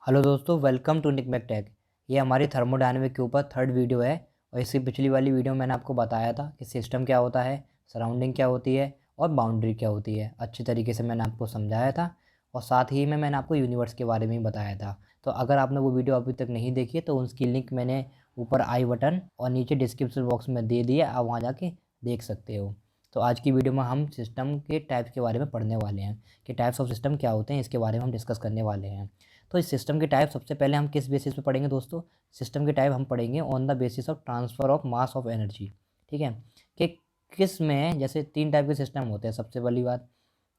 Hello दोस्तों, welcome to निकमेक take. ये हमारी थर्मोडायनेमिक के ऊपर थर्ड वीडियो है। और इसकी पिछली वाली वीडियो में मैंने आपको बताया था कि सिस्टम क्या होता है, सराउंडिंग क्या होती है और बाउंड्री क्या होती है। अच्छी तरीके से मैंने आपको समझाया था और साथ ही में मैंने आपको यूनिवर्स के बारे में भी बताया था। तो अगर आपने वो वीडियो अभी तक नहीं देखी है तो उसकी लिंक मैंने ऊपर आई बटन और नीचे डिस्क्रिप्शन बॉक्स में दे दिया, आप वहाँ जाके देख सकते हो। तो आज की वीडियो में हम सिस्टम के टाइप्स के बारे में पढ़ने वाले हैं कि टाइप्स ऑफ सिस्टम क्या होते हैं, इसके बारे में हम डिस्कस करने वाले हैं। तो इस सिस्टम के टाइप सबसे पहले हम किस बेसिस पे पढ़ेंगे दोस्तों? सिस्टम के टाइप हम पढ़ेंगे on the basis of transfer of mass of energy. ठीक है, कि किस में जैसे तीन टाइप के सिस्टम होते हैं। सबसे पहली बात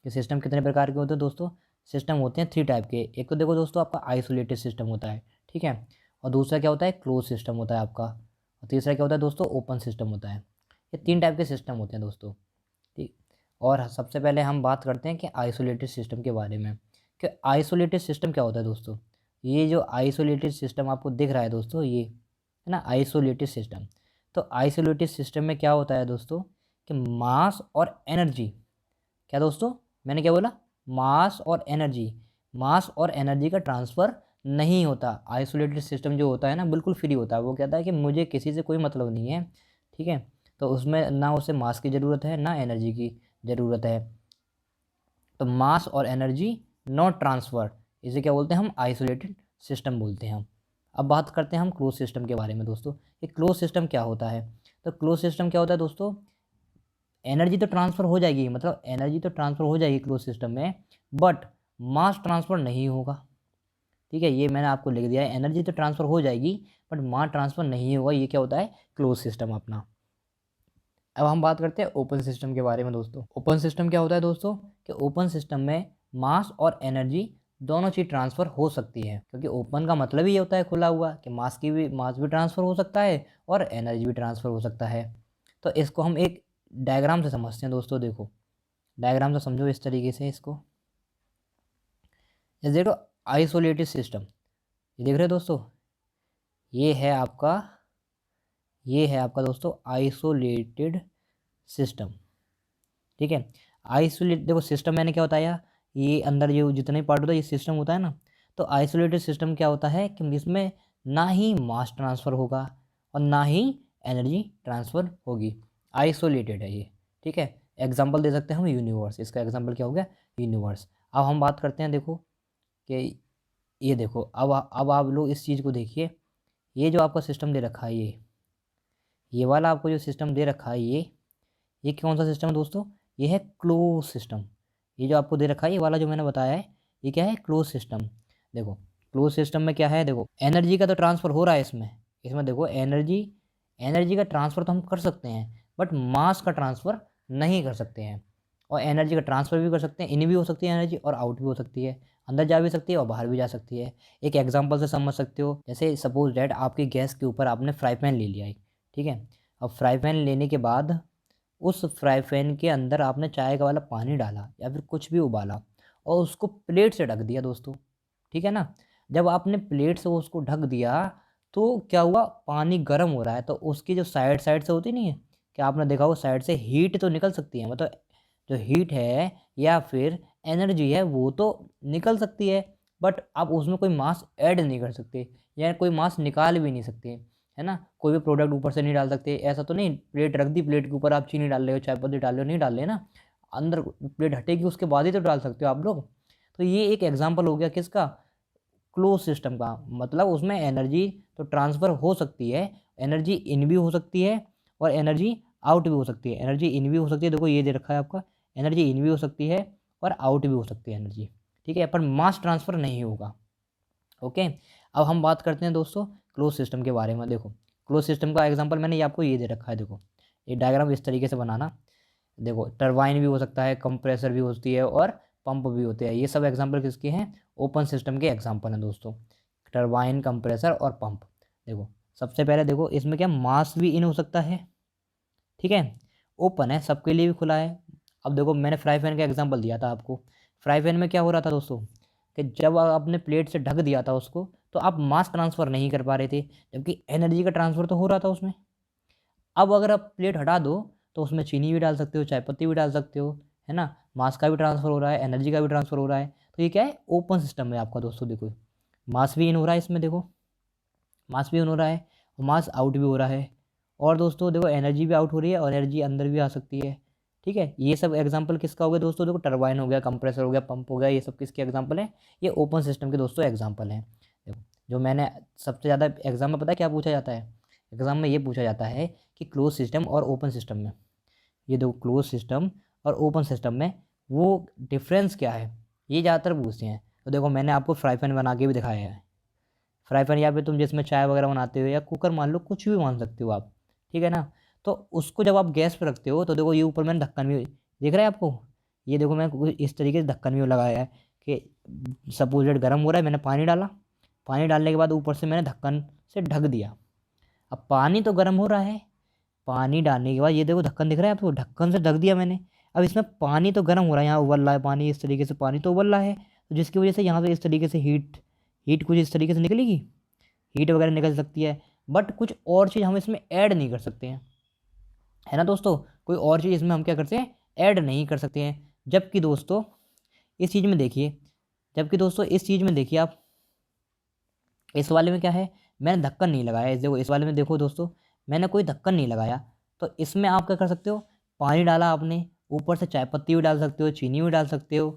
कि सिस्टम कितने प्रकार के होते हैं दोस्तों? सिस्टम होते हैं थ्री टाइप के। एक तो देखो दोस्तों, आपका आइसोलेटेड सिस्टम होता है, ठीक है। और दूसरा क्या होता है? क्लोज सिस्टम होता है आपका। और तीसरा क्या होता है दोस्तों? ओपन सिस्टम होता है। ये तीन टाइप के सिस्टम होते हैं दोस्तों, ठीक। और सबसे पहले हम बात करते हैं कि आइसोलेटेड सिस्टम के बारे में कि आइसोलेटेड सिस्टम क्या होता है दोस्तों। ये जो आइसोलेटेड सिस्टम आपको दिख रहा है दोस्तों, ये है ना आइसोलेटेड सिस्टम। तो आइसोलेटेड सिस्टम में क्या होता है दोस्तों कि मास और एनर्जी, क्या दोस्तों मैंने क्या बोला? मास और एनर्जी, मास और एनर्जी का ट्रांसफ़र नहीं होता। आइसोलेटेड सिस्टम जो होता है ना, बिल्कुल फ्री होता है। वो कहता है कि मुझे किसी से कोई मतलब नहीं है, ठीक है। तो उसमें ना उसे मास की ज़रूरत है ना एनर्जी की ज़रूरत है। तो मास और एनर्जी नॉट ट्रांसफ़र, इसे क्या बोलते हैं हम? आइसोलेटेड सिस्टम बोलते हैं हम। अब बात करते हैं हम क्लोज सिस्टम के बारे में दोस्तों। ये क्लोज सिस्टम क्या होता है? तो क्लोज सिस्टम क्या होता है दोस्तों? एनर्जी तो ट्रांसफ़र हो जाएगी, मतलब एनर्जी तो ट्रांसफ़र हो जाएगी क्लोज सिस्टम में, बट मास ट्रांसफ़र नहीं होगा, ठीक है। ये मैंने आपको लिख दिया है, एनर्जी तो ट्रांसफ़र हो जाएगी बट मास ट्रांसफ़र नहीं होगा। ये क्या होता है? क्लोज सिस्टम अपना। अब हम बात करते हैं ओपन सिस्टम के बारे में दोस्तों। ओपन सिस्टम क्या होता है दोस्तों कि ओपन सिस्टम में मास और एनर्जी दोनों चीज़ ट्रांसफ़र हो सकती है, क्योंकि ओपन का मतलब ही ये होता है खुला हुआ, कि मास भी ट्रांसफ़र हो सकता है और एनर्जी भी ट्रांसफ़र हो सकता है। तो इसको हम एक डायग्राम से समझते हैं दोस्तों। देखो, डायग्राम से समझो इस तरीके से इसको। जैसे देखो, आइसोलेटेड सिस्टम, ये देख रहे हो दोस्तों, ये है आपका ये है आपका दोस्तों आइसोलेटेड सिस्टम, ठीक है। आइसोलेट देखो, सिस्टम मैंने क्या बताया, ये अंदर जो जितने पार्ट होता है ये सिस्टम होता है ना। तो आइसोलेटेड सिस्टम क्या होता है कि इसमें ना ही मास ट्रांसफ़र होगा और ना ही एनर्जी ट्रांसफ़र होगी। आइसोलेटेड है ये, ठीक है। एग्जांपल दे सकते हैं हम यूनिवर्स, इसका एग्जांपल क्या हो गया? यूनिवर्स। अब हम बात करते हैं, देखो कि ये देखो, अब आप लोग इस चीज़ को देखिए। ये जो आपका सिस्टम दे रखा है, ये वाला आपको जो सिस्टम दे रखा है, ये कौन सा सिस्टम है दोस्तों? ये है क्लोज सिस्टम। ये जो आपको दे रखा है, ये वाला जो मैंने बताया है, ये क्या है? Close system. देखो, क्लोज सिस्टम में क्या है? देखो, एनर्जी का तो ट्रांसफ़र हो रहा है इसमें। इसमें देखो, एनर्जी एनर्जी का ट्रांसफ़र तो हम कर सकते हैं, बट मास का ट्रांसफ़र नहीं कर सकते हैं। और एनर्जी का ट्रांसफ़र भी कर सकते हैं, इन भी हो सकती है एनर्जी और आउट भी हो सकती है, अंदर जा भी सकती है और बाहर भी जा सकती है। एक एग्जांपल से समझ सकते हो, जैसे सपोज डैट आपकी गैस के ऊपर आपने फ्राई पैन ले लिया है, ठीक है। अब फ्राई पैन लेने के बाद उस फ्राई पैन के अंदर आपने चाय का वाला पानी डाला या फिर कुछ भी उबाला और उसको प्लेट से ढक दिया दोस्तों, ठीक है ना। जब आपने प्लेट से उसको ढक दिया तो क्या हुआ? पानी गर्म हो रहा है, तो उसकी जो साइड साइड से होती नहीं है, कि आपने देखा हो साइड से हीट तो निकल सकती है, मतलब जो हीट है या फिर एनर्जी है वो तो निकल सकती है, बट आप उसमें कोई मास ऐड नहीं कर सकते या कोई मास निकाल भी नहीं सकते, है ना। कोई भी प्रोडक्ट ऊपर से नहीं डाल सकते। ऐसा तो नहीं प्लेट रख दी, प्लेट के ऊपर आप चीनी डाल रहे हो, चाय पत्ती डाल रहे हो, नहीं डाल रहे ना, अंदर प्लेट हटेगी उसके बाद ही तो डाल सकते हो आप लोग। तो ये एक एग्जांपल हो गया किसका? क्लोज सिस्टम का। मतलब उसमें एनर्जी तो ट्रांसफ़र हो सकती है, एनर्जी इन भी हो सकती है और एनर्जी आउट भी हो सकती है। एनर्जी इन भी हो सकती है, देखो ये दे रखा है आपका, एनर्जी इन भी हो सकती है और आउट भी हो सकती है एनर्जी, ठीक है। पर मास ट्रांसफ़र नहीं होगा, ओके। अब हम बात करते हैं दोस्तों क्लोज सिस्टम के बारे में। देखो, क्लोज सिस्टम का एग्जांपल मैंने ये आपको ये दे रखा है। देखो, ये डायग्राम इस तरीके से बनाना। देखो, टरबाइन भी हो सकता है, कंप्रेसर भी होती है और पंप भी होते हैं। ये सब एग्जांपल किसके हैं? ओपन सिस्टम के एग्जांपल हैं दोस्तों, टरबाइन, कंप्रेसर और पंप। देखो, सबसे पहले देखो, इसमें क्या मास भी इन हो सकता है, ठीक है। ओपन है, सबके लिए भी खुला है। अब देखो, मैंने फ्राई पैन का एग्जांपल दिया था आपको। फ्राई पैन में क्या हो रहा था दोस्तों कि जब आपने प्लेट से ढक दिया था उसको, तो आप मास ट्रांसफ़र नहीं कर पा रहे थे, जबकि एनर्जी का ट्रांसफ़र तो हो रहा था उसमें। अब अगर आप प्लेट हटा दो तो उसमें चीनी भी डाल सकते हो, चाय पत्ती भी डाल सकते हो, है ना। मास का भी ट्रांसफ़र हो रहा है, एनर्जी का भी ट्रांसफ़र हो रहा है। तो ये क्या है? ओपन सिस्टम है आपका दोस्तों। देखो, मास भी इन हो रहा है इसमें, देखो मास भी इन हो रहा है और मास आउट भी हो रहा है। और दोस्तों देखो एनर्जी भी आउट हो रही है और एनर्जी अंदर भी आ सकती है। ठीक है, ये सब एग्जांपल किसका हो गया दोस्तों? देखो टरबाइन हो गया, कंप्रेसर हो गया, पंप हो गया, ये सब किसके एग्जांपल हैं? ये ओपन सिस्टम के दोस्तों एग्जांपल हैं। देखो जो मैंने सबसे ज़्यादा एग्जाम में, पता है क्या पूछा जाता है? एग्जाम में ये पूछा जाता है कि क्लोज सिस्टम और ओपन सिस्टम में, ये देखो क्लोज सिस्टम और ओपन सिस्टम में वो डिफरेंस क्या है, ये ज़्यादातर पूछते हैं। तो देखो मैंने आपको फ्राई पैन बना के भी दिखाया है। फ्राई पैन या फिर तुम जिसमें चाय वगैरह बनाते हो, या कुकर मान लो, कुछ भी मान सकते हो आप, ठीक है ना। तो उसको जब आप गैस पे रखते हो तो देखो ये ऊपर मैंने ढक्कन भी, दिख रहा है आपको? ये देखो मैं कुछ इस तरीके से ढक्कन भी लगाया है कि सपोज गर्म हो रहा है, मैंने पानी डाला, पानी डालने के बाद ऊपर से मैंने ढक्कन से ढक दिया। अब पानी तो गर्म हो रहा है, पानी डालने के बाद ये देखो ढक्कन दिख रहा है आपको, ढक्कन से ढक दिया मैंने। अब इसमें पानी तो गर्म हो रहा है, यहाँ उबल रहा है पानी, इस तरीके से पानी तो उबल रहा है, तो जिसकी वजह से यहाँ से इस तरीके से हीट हीट कुछ इस तरीके से निकलेगी, हीट वगैरह निकल सकती है। बट कुछ और चीज़ हम इसमें ऐड नहीं कर सकते हैं, है ना दोस्तों। कोई और चीज़ इसमें हम क्या करते हैं, ऐड नहीं कर सकते हैं। जबकि दोस्तों इस चीज़ में देखिए, जबकि दोस्तों इस चीज़ में देखिए आप, इस वाले में क्या है, मैंने ढक्कन नहीं लगाया। इस देखो इस वाले में देखो दोस्तों, मैंने कोई ढक्कन नहीं लगाया। तो इसमें आप क्या कर सकते हो, पानी डाला आपने, ऊपर से चाय पत्ती भी डाल सकते हो, चीनी भी डाल सकते हो,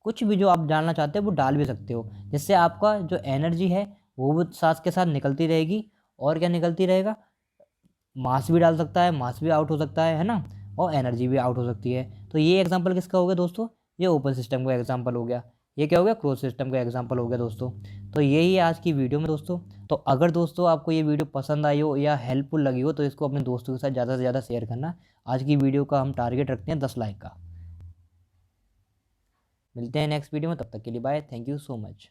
कुछ भी जो आप डालना चाहते हो वो डाल भी सकते हो, जिससे आपका जो एनर्जी है वो भी साथ के साथ निकलती रहेगी। और क्या निकलती रहेगा, मास भी डाल सकता है, मास भी आउट हो सकता है ना, और एनर्जी भी आउट हो सकती है। तो ये एग्जांपल किसका हो गया दोस्तों? ये ओपन सिस्टम का एग्जांपल हो गया। ये क्या हो गया, क्लोज सिस्टम का एग्जांपल हो गया दोस्तों। तो यही है आज की वीडियो में दोस्तों। तो अगर दोस्तों आपको ये वीडियो पसंद आई हो या हेल्पफुल लगी हो तो इसको अपने दोस्तों के साथ ज़्यादा से ज़्यादा शेयर करना। आज की वीडियो का हम टारगेट रखते हैं 10 लाइक का। मिलते हैं नेक्स्ट वीडियो में, तब तक के लिए bye, thank you so much.